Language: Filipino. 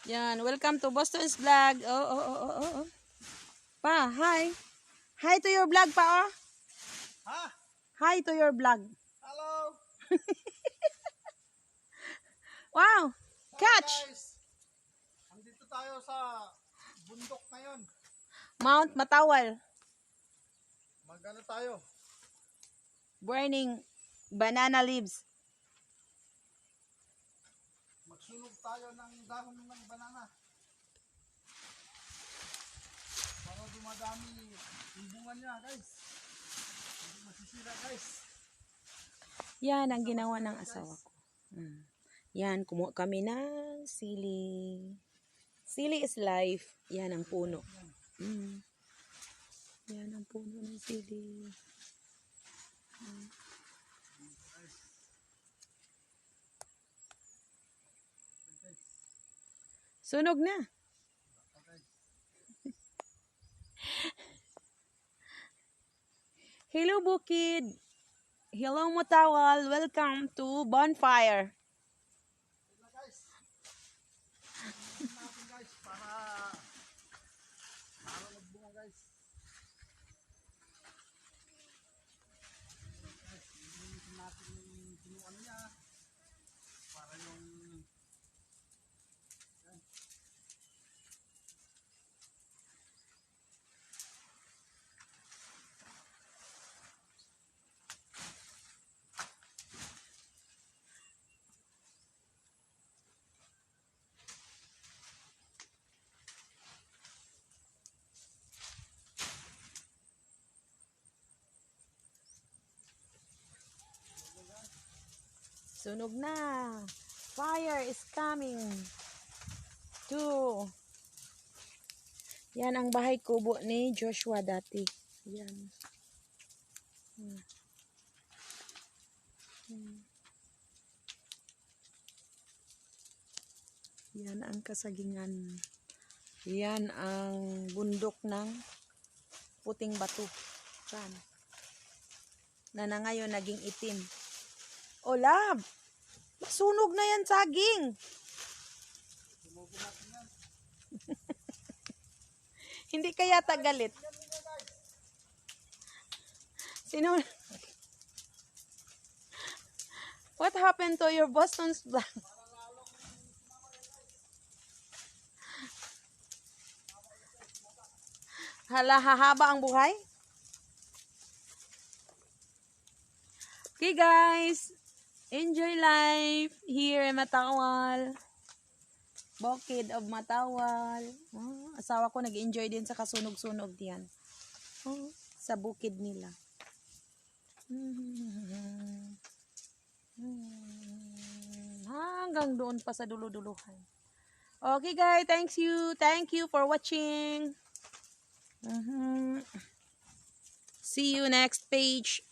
Yan, welcome to Boston's vlog. Oh. Pa, hi. Hi to your vlog, pa, oh. Ha? Hi to your vlog. Hello. Wow. Catch. Guys. Andito tayo sa bundok ngayon. Mount Matawal. Magano tayo? Burning banana leaves. Magsunog tayo ng dahon ng banana. Para dumadami yung bunga niya, guys. Hindi masisira, guys. Yan ang ginawa ng asawa ko. Yan, kumuha kami ng sili. Sili is life. Yan ang puno. Yan ang puno ng sili. Sunog na. Hello, Bukid. Hello, Matawal. Welcome to Bonfire. Ito guys. Natin guys para magbunga guys. Guys, linisin natin yung pinuan niya para yung yan. Sunog na. Fire is coming. To. Yan ang bahay kubo ni Joshua dati. Yan. Yan ang kasagingan. Yan ang bundok ng puting bato. Yan. Na ngayon naging itim. O lab, masunog na yan saging. Sunugin natin yan. Hindi kaya tagalit. Sino? What happened to your Boston's vlog? Hala, hahaba ang buhay? Okay guys, enjoy life here in Matawal. Bukid of Matawal. Oh, asawa ko nag-enjoy din sa kasunog-sunog diyan. Oh, sa bukid nila. Hanggang doon pa sa dulo-duluhan. Okay guys, thank you. Thank you for watching. See you next page.